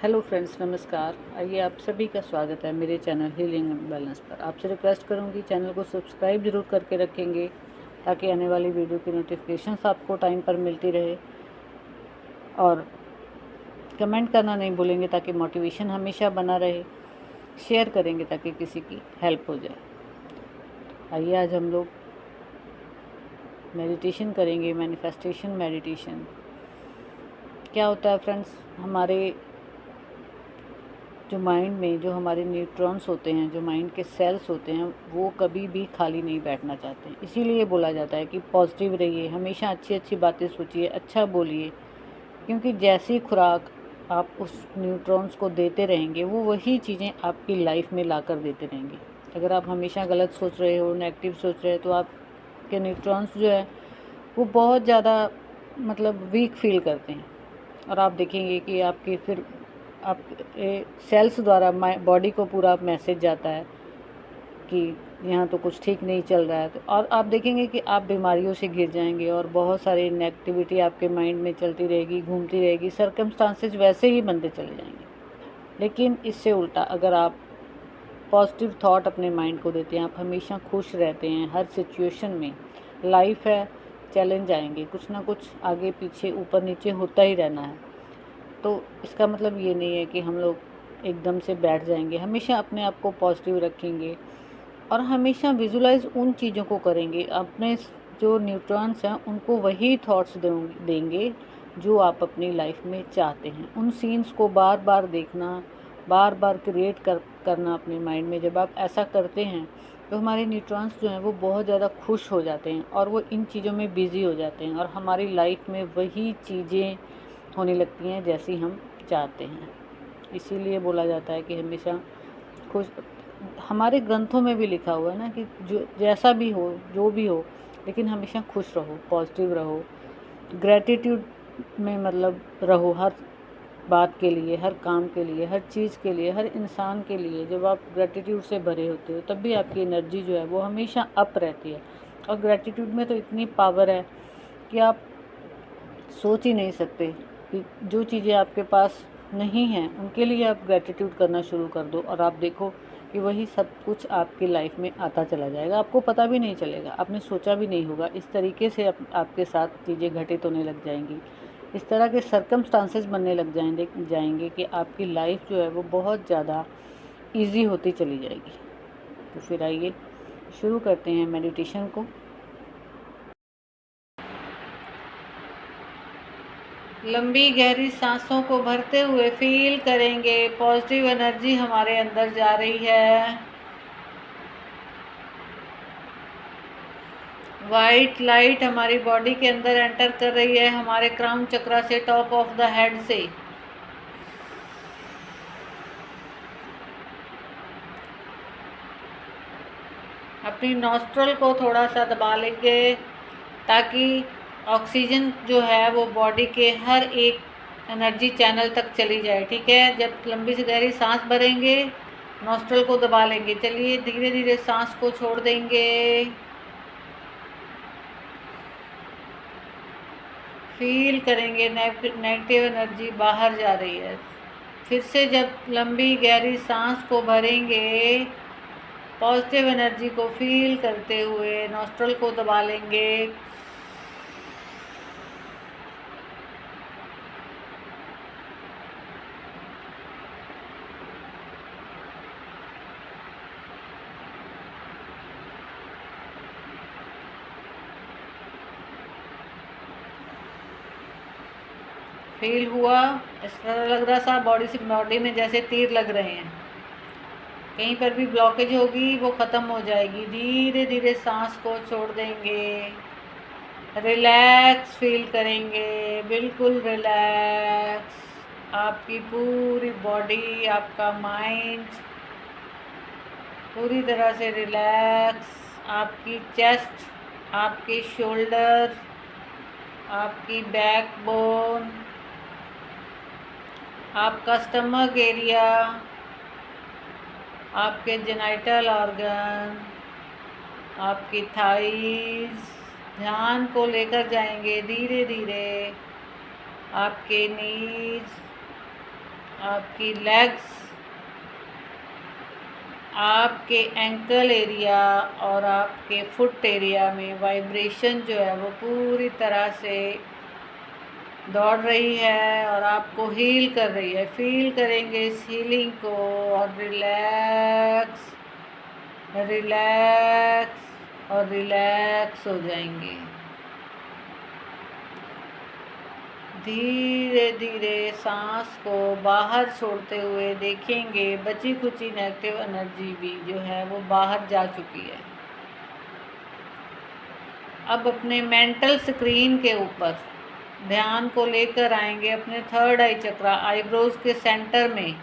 Hello friends, नमस्कार। आइए, आप सभी का स्वागत है मेरे चैनल हीलिंग एंड बैलेंस पर। आपसे रिक्वेस्ट करूंगी चैनल को सब्सक्राइब जरूर करके रखेंगे ताकि आने वाली वीडियो की नोटिफिकेशंस आपको टाइम पर मिलती रहे, और कमेंट करना नहीं भूलेंगे ताकि मोटिवेशन हमेशा बना रहे। शेयर करेंगे ताकि किसी की हेल्प हो जाए। आइए, आज हम लोग मेडिटेशन करेंगे, मैनिफेस्टेशन मेडिटेशन। क्या होता है फ्रेंड्स, हमारे जो माइंड में जो हमारे न्यूट्रॉन्स होते हैं, जो माइंड के सेल्स होते हैं, वो कभी भी खाली नहीं बैठना चाहते हैं। इसीलिए बोला जाता है कि पॉजिटिव रहिए, हमेशा अच्छी अच्छी बातें सोचिए, अच्छा बोलिए, क्योंकि जैसी खुराक आप उस न्यूट्रॉन्स को देते रहेंगे, वो वही चीज़ें आपकी लाइफ में ला कर देते रहेंगे। अगर आप हमेशा गलत सोच रहे हो, नेगेटिव सोच रहे हो, तो आपके न्यूट्रॉन्स जो है वो बहुत ज़्यादा वीक फील करते हैं। और आप देखेंगे कि आपके फिर आप सेल्स द्वारा बॉडी को पूरा मैसेज जाता है कि यहाँ तो कुछ ठीक नहीं चल रहा है। तो और आप देखेंगे कि आप बीमारियों से घिर जाएंगे और बहुत सारी नेगेटिविटी आपके माइंड में चलती रहेगी, घूमती रहेगी, सर्कमस्टांसेस वैसे ही बनते चले जाएंगे। लेकिन इससे उल्टा अगर आप पॉजिटिव थॉट अपने माइंड को देते हैं, आप हमेशा खुश रहते हैं हर सिचुएशन में। लाइफ है, चैलेंज आएंगे, कुछ ना कुछ आगे पीछे ऊपर नीचे होता ही रहना है। तो इसका मतलब ये नहीं है कि हम लोग एकदम से बैठ जाएंगे। हमेशा अपने आप को पॉजिटिव रखेंगे और हमेशा विजुलाइज उन चीज़ों को करेंगे। अपने जो न्यूट्रॉन्स हैं उनको वही थॉट्स देंगे जो आप अपनी लाइफ में चाहते हैं। उन सीन्स को बार बार देखना, बार बार क्रिएट करना अपने माइंड में। जब आप ऐसा करते हैं तो हमारे न्यूट्रॉन्स जो हैं वो बहुत ज़्यादा खुश हो जाते हैं और वो इन चीज़ों में बिज़ी हो जाते हैं, और हमारी लाइफ में वही चीज़ें होने लगती हैं जैसी हम चाहते हैं। इसीलिए बोला जाता है कि हमेशा खुश। हमारे ग्रंथों में भी लिखा हुआ है ना कि जो जैसा भी हो, जो भी हो, लेकिन हमेशा खुश रहो, पॉजिटिव रहो, ग्रैटिट्यूड में रहो हर बात के लिए, हर काम के लिए, हर चीज़ के लिए, हर इंसान के लिए। जब आप ग्रैटिट्यूड से भरे होते हो तब भी आपकी एनर्जी जो है वो हमेशा अप रहती है। और ग्रैटिट्यूड में तो इतनी पावर है कि आप सोच ही नहीं सकते कि जो चीज़ें आपके पास नहीं हैं उनके लिए आप ग्रैटिट्यूड करना शुरू कर दो, और आप देखो कि वही सब कुछ आपकी लाइफ में आता चला जाएगा। आपको पता भी नहीं चलेगा, आपने सोचा भी नहीं होगा। इस तरीके से आपके साथ चीज़ें घटित होने लग जाएंगी। इस तरह के सर्कमस्टांसेस बनने लग जाएंगे कि आपकी लाइफ जो है वो बहुत ज़्यादा ईजी होती चली जाएगी। तो फिर आइए शुरू करते हैं मेडिटेशन को। लंबी गहरी सांसों को भरते हुए फील करेंगे पॉजिटिव एनर्जी हमारे अंदर जा रही है। वाइट लाइट हमारी बॉडी के अंदर एंटर कर रही है, हमारे क्राउन चक्रा से, टॉप ऑफ द हेड से। अपनी नॉस्ट्रल को थोड़ा सा दबा लेंगे ताकि ऑक्सीजन जो है वो बॉडी के हर एक एनर्जी चैनल तक चली जाए। ठीक है, जब लंबी से गहरी सांस भरेंगे नॉस्ट्रल को दबा लेंगे। चलिए धीरे धीरे सांस को छोड़ देंगे। फील करेंगे नेगेटिव एनर्जी बाहर जा रही है। फिर से जब लंबी गहरी सांस को भरेंगे, पॉजिटिव एनर्जी को फील करते हुए नॉस्ट्रल को दबा लेंगे। फील हुआ? इस तरह लग रहा सा बॉडी में जैसे तीर लग रहे हैं। कहीं पर भी ब्लॉकेज होगी वो ख़त्म हो जाएगी। धीरे धीरे सांस को छोड़ देंगे, रिलैक्स फील करेंगे, बिल्कुल रिलैक्स। आपकी पूरी बॉडी, आपका माइंड पूरी तरह से रिलैक्स। आपकी चेस्ट, आपके शोल्डर, आपकी बैकबोन, आपका स्टमक एरिया, आपके जेनाइटल ऑर्गन, आपकी थाइज। ध्यान को लेकर जाएंगे धीरे धीरे आपके नीज, आपकी लेग्स, आपके एंकल एरिया और आपके फुट एरिया में वाइब्रेशन जो है वो पूरी तरह से दौड़ रही है और आपको हील कर रही है। फील करेंगे इस हीलिंग को और रिलैक्स रिलैक्स और रिलैक्स हो जाएंगे। धीरे धीरे सांस को बाहर छोड़ते हुए देखेंगे बची खुची नेगेटिव एनर्जी भी जो है वो बाहर जा चुकी है। अब अपने मेंटल स्क्रीन के ऊपर ध्यान को लेकर आएंगे अपने थर्ड आई चक्रा, आईब्रोज के सेंटर में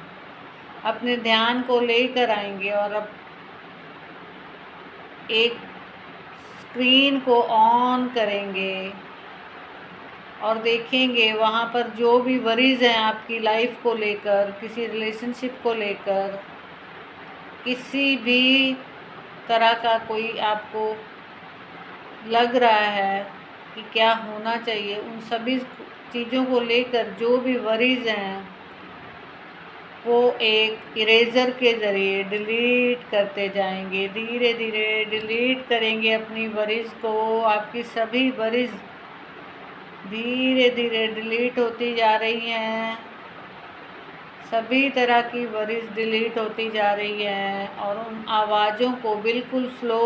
अपने ध्यान को लेकर आएंगे और अब एक स्क्रीन को ऑन करेंगे और देखेंगे वहाँ पर जो भी वरीज हैं आपकी लाइफ को लेकर, किसी रिलेशनशिप को लेकर, किसी भी तरह का कोई आपको लग रहा है कि क्या होना चाहिए, उन सभी चीज़ों को लेकर जो भी वरीज हैं वो एक इरेज़र के ज़रिए डिलीट करते जाएंगे। धीरे धीरे डिलीट करेंगे अपनी वरीज को। आपकी सभी वरीज धीरे धीरे डिलीट होती जा रही हैं। सभी तरह की वरीज डिलीट होती जा रही हैं और उन आवाज़ों को बिल्कुल स्लो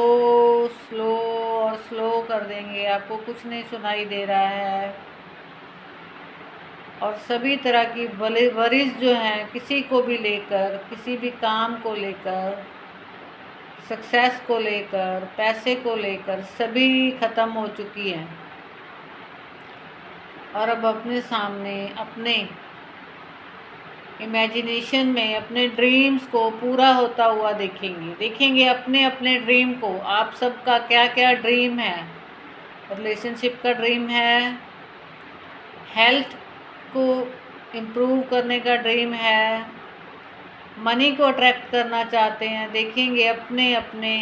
स्लो और स्लो कर देंगे। आपको कुछ नहीं सुनाई दे रहा है और सभी तरह की वरीज जो हैं किसी को भी लेकर, किसी भी काम को लेकर, सक्सेस को लेकर, पैसे को लेकर, सभी ख़त्म हो चुकी हैं। और अब अपने सामने अपने इमेजिनेशन में अपने ड्रीम्स को पूरा होता हुआ देखेंगे अपने अपने ड्रीम को। आप सबका क्या क्या ड्रीम है? रिलेशनशिप का ड्रीम है, हेल्थ को इम्प्रूव करने का ड्रीम है, मनी को अट्रैक्ट करना चाहते हैं। देखेंगे अपने अपने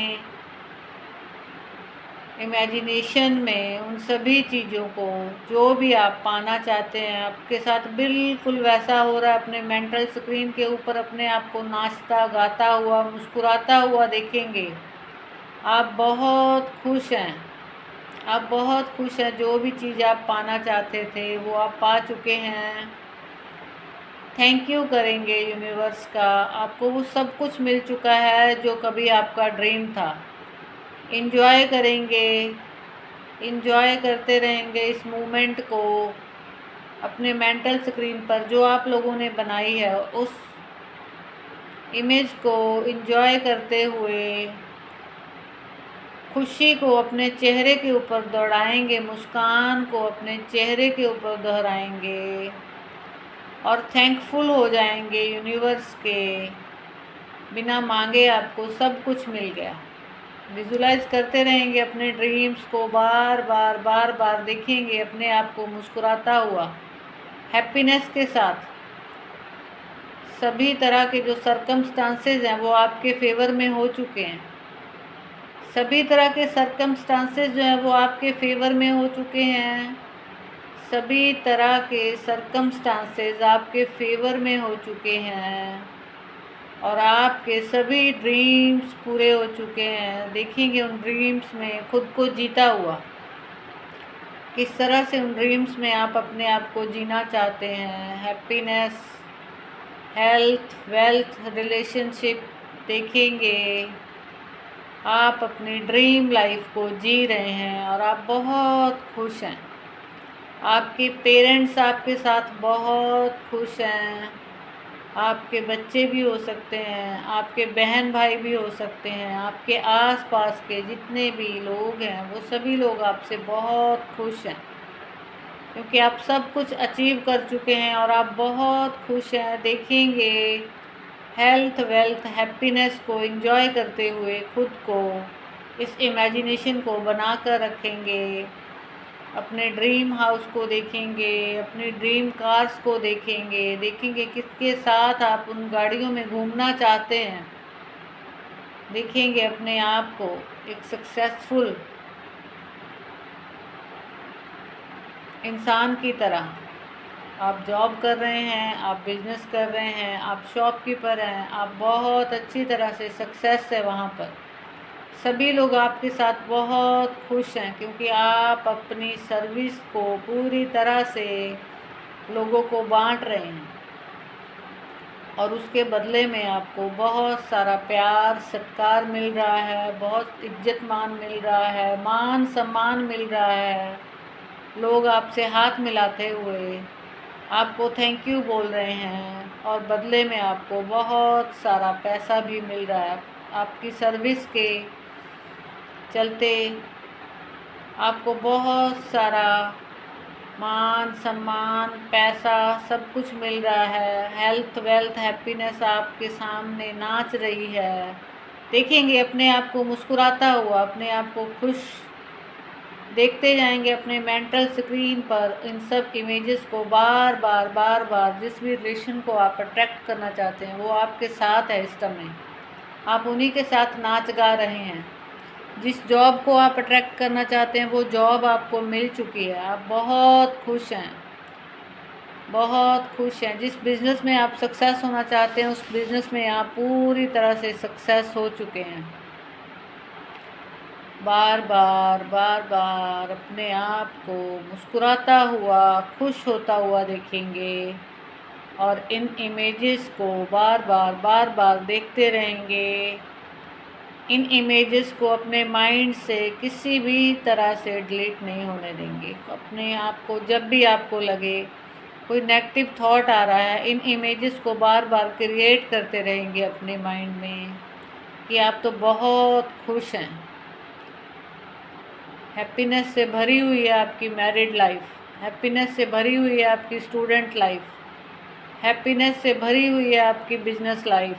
इमेजिनेशन में उन सभी चीज़ों को जो भी आप पाना चाहते हैं आपके साथ बिल्कुल वैसा हो रहा है। अपने मेंटल स्क्रीन के ऊपर अपने आप को नाचता गाता हुआ मुस्कुराता हुआ देखेंगे। आप बहुत खुश हैं, आप बहुत खुश हैं। जो भी चीज़ आप पाना चाहते थे वो आप पा चुके हैं। थैंक यू करेंगे यूनिवर्स का, आपको वो सब कुछ मिल चुका है जो कभी आपका ड्रीम था। इंजॉय करेंगे, इंजॉय करते रहेंगे इस मोमेंट को। अपने मेंटल स्क्रीन पर जो आप लोगों ने बनाई है उस इमेज को इंजॉय करते हुए खुशी को अपने चेहरे के ऊपर दोहराएंगे, मुस्कान को अपने चेहरे के ऊपर दोहराएंगे और थैंकफुल हो जाएंगे यूनिवर्स के। बिना मांगे आपको सब कुछ मिल गया। विजुलाइज करते रहेंगे अपने ड्रीम्स को, बार बार बार बार देखेंगे अपने आप को मुस्कुराता हुआ हैप्पीनेस के साथ। सभी तरह के जो सरकमस्टांसेस हैं वो आपके फेवर में हो चुके हैं। सभी तरह के सरकमस्टांसेस जो हैं वो आपके फेवर में हो चुके हैं। सभी तरह के सरकमस्टांसेस आपके फेवर में हो चुके हैं और आपके सभी ड्रीम्स पूरे हो चुके हैं। देखेंगे उन ड्रीम्स में खुद को जीता हुआ, किस तरह से उन ड्रीम्स में आप अपने आप को जीना चाहते हैं। हैप्पीनेस, हेल्थ, वेल्थ, रिलेशनशिप, देखेंगे आप अपनी ड्रीम लाइफ को जी रहे हैं और आप बहुत खुश हैं। आपके पेरेंट्स आपके साथ बहुत खुश हैं। आपके बच्चे भी हो सकते हैं, आपके बहन भाई भी हो सकते हैं, आपके आसपास के जितने भी लोग हैं वो सभी लोग आपसे बहुत खुश हैं क्योंकि आप सब कुछ अचीव कर चुके हैं और आप बहुत खुश हैं। देखेंगे हेल्थ, वेल्थ, हैप्पीनेस को एंजॉय करते हुए खुद को इस इमेजिनेशन को बना कर रखेंगे। अपने ड्रीम हाउस को देखेंगे, अपनी ड्रीम कार्स को देखेंगे किसके साथ आप उन गाड़ियों में घूमना चाहते हैं। देखेंगे अपने आप को एक सक्सेसफुल इंसान की तरह आप जॉब कर रहे हैं, आप बिजनेस कर रहे हैं, आप शॉपकीपर हैं, आप बहुत अच्छी तरह से सक्सेस है वहाँ पर। सभी लोग आपके साथ बहुत खुश हैं क्योंकि आप अपनी सर्विस को पूरी तरह से लोगों को बांट रहे हैं और उसके बदले में आपको बहुत सारा प्यार सत्कार मिल रहा है, बहुत इज्जत मान मिल रहा है, मान सम्मान मिल रहा है। लोग आपसे हाथ मिलाते हुए आपको थैंक यू बोल रहे हैं और बदले में आपको बहुत सारा पैसा भी मिल रहा है। आपकी सर्विस के चलते आपको बहुत सारा मान सम्मान पैसा सब कुछ मिल रहा है। हेल्थ वेल्थ हैप्पीनेस आपके सामने नाच रही है। देखेंगे अपने आप को मुस्कुराता हुआ, अपने आप को खुश देखते जाएंगे अपने मेंटल स्क्रीन पर इन सब इमेजेस को बार बार जिस भी रिलेशन को आप अट्रैक्ट करना चाहते हैं वो आपके साथ है। इस समय आप उन्हीं के साथ नाच गा रहे हैं। जिस जॉब को आप अट्रैक्ट करना चाहते हैं वो जॉब आपको मिल चुकी है। आप बहुत खुश हैं, बहुत खुश हैं। जिस बिज़नेस में आप सक्सेस होना चाहते हैं उस बिज़नेस में आप पूरी तरह से सक्सेस हो चुके हैं। बार बार अपने आप को मुस्कुराता हुआ खुश होता हुआ देखेंगे और इन इमेजेस को बार बार देखते रहेंगे। इन इमेजेस को अपने माइंड से किसी भी तरह से डिलीट नहीं होने देंगे। अपने आप को जब भी आपको लगे कोई नेगेटिव थॉट आ रहा है, इन इमेजेस को बार बार क्रिएट करते रहेंगे अपने माइंड में कि आप तो बहुत खुश हैं। हैप्पीनेस से भरी हुई है आपकी मैरिड लाइफ, हैप्पीनेस से भरी हुई है आपकी स्टूडेंट लाइफ, हैप्पीनेस से भरी हुई है आपकी बिजनेस लाइफ,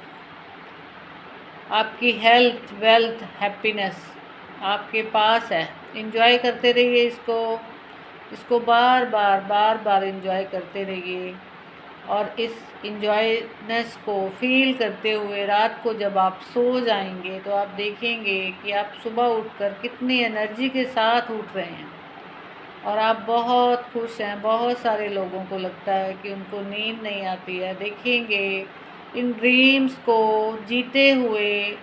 आपकी हेल्थ वेल्थ हैप्पीनेस आपके पास है। एंजॉय करते रहिए इसको बार बार एंजॉय करते रहिए और इस इंजॉयनेस को फील करते हुए रात को जब आप सो जाएंगे तो आप देखेंगे कि आप सुबह उठकर कितनी एनर्जी के साथ उठ रहे हैं और आप बहुत खुश हैं। बहुत सारे लोगों को लगता है कि उनको नींद नहीं आती है। देखेंगे इन ड्रीम्स को जीते हुए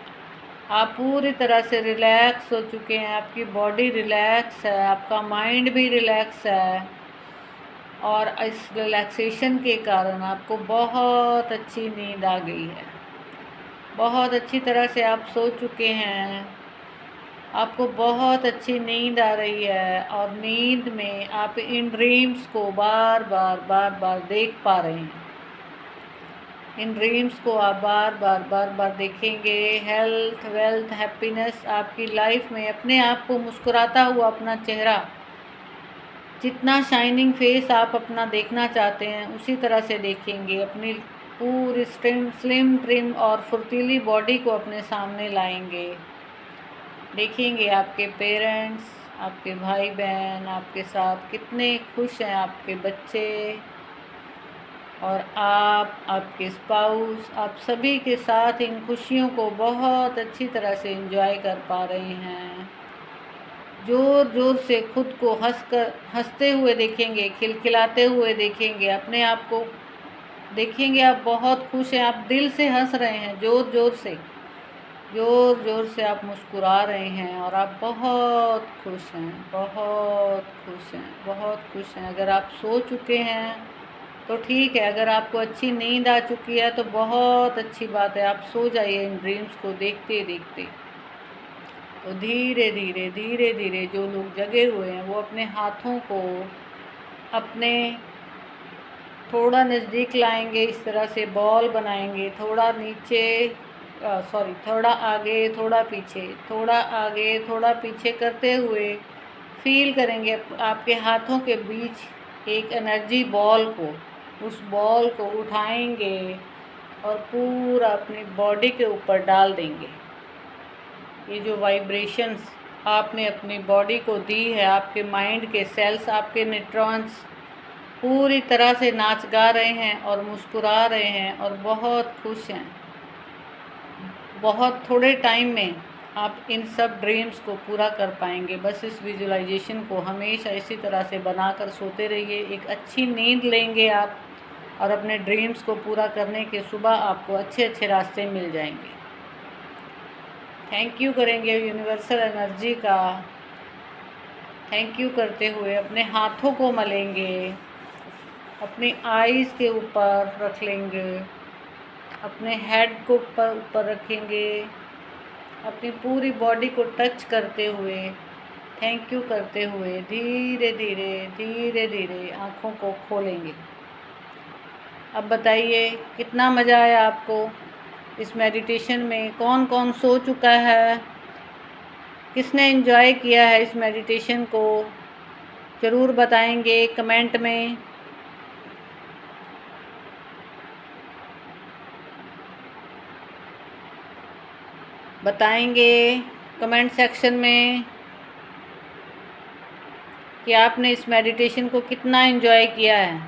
आप पूरी तरह से रिलैक्स हो चुके हैं। आपकी बॉडी रिलैक्स है, आपका माइंड भी रिलैक्स है और इस रिलैक्सेशन के कारण आपको बहुत अच्छी नींद आ गई है। बहुत अच्छी तरह से आप सो चुके हैं, आपको बहुत अच्छी नींद आ रही है और नींद में आप इन ड्रीम्स को बार बार देख पा रहे हैं। इन ड्रीम्स को आप बार बार देखेंगे। हेल्थ वेल्थ हैप्पीनेस आपकी लाइफ में अपने आप को मुस्कुराता हुआ अपना चेहरा, जितना शाइनिंग फेस आप अपना देखना चाहते हैं उसी तरह से देखेंगे। अपनी पूरी स्लिम ट्रिम और फुर्तीली बॉडी को अपने सामने लाएंगे। देखेंगे आपके पेरेंट्स, आपके भाई बहन आपके साथ कितने खुश हैं, आपके बच्चे और आप, आपके स्पाउस, आप सभी के साथ इन खुशियों को बहुत अच्छी तरह से एंजॉय कर पा रहे हैं। ज़ोर से खुद को हंसते हुए देखेंगे, खिलखिलाते हुए देखेंगे। अपने आप को देखेंगे आप बहुत खुश हैं, आप दिल से हंस रहे हैं, ज़ोर से आप मुस्कुरा रहे हैं और आप बहुत खुश हैं, बहुत खुश हैं, बहुत खुश हैं। अगर आप सो चुके हैं तो ठीक है, अगर आपको अच्छी नींद आ चुकी है तो बहुत अच्छी बात है, आप सो जाइए इन ड्रीम्स को देखते देखते। तो धीरे धीरे जो लोग जगे हुए हैं वो अपने हाथों को अपने थोड़ा नज़दीक लाएंगे, इस तरह से बॉल बनाएंगे। थोड़ा नीचे थोड़ा आगे थोड़ा पीछे, थोड़ा आगे थोड़ा पीछे करते हुए फील करेंगे आपके हाथों के बीच एक एनर्जी बॉल को। उस बॉल को उठाएंगे और पूरा अपनी बॉडी के ऊपर डाल देंगे। ये जो वाइब्रेशंस आपने अपनी बॉडी को दी है, आपके माइंड के सेल्स, आपके न्यूरॉन्स पूरी तरह से नाच गा रहे हैं और मुस्कुरा रहे हैं और बहुत खुश हैं। बहुत थोड़े टाइम में आप इन सब ड्रीम्स को पूरा कर पाएंगे। बस इस विजुअलाइजेशन को हमेशा इसी तरह से बनाकर सोते रहिए। एक अच्छी नींद लेंगे आप और अपने ड्रीम्स को पूरा करने के सुबह आपको अच्छे अच्छे रास्ते मिल जाएंगे। थैंक यू करेंगे यूनिवर्सल एनर्जी का। थैंक यू करते हुए अपने हाथों को मलेंगे, अपनी आईज़ के ऊपर रख लेंगे, अपने हेड को ऊपर रखेंगे, अपनी पूरी बॉडी को टच करते हुए, थैंक यू करते हुए धीरे धीरे आँखों को खोलेंगे। अब बताइए कितना मज़ा आया आपको इस मेडिटेशन में? कौन कौन सो चुका है? किसने एंजॉय किया है इस मेडिटेशन को? ज़रूर बताएंगे कमेंट में। बताएंगे कमेंट सेक्शन में कि आपने इस मेडिटेशन को कितना एंजॉय किया है।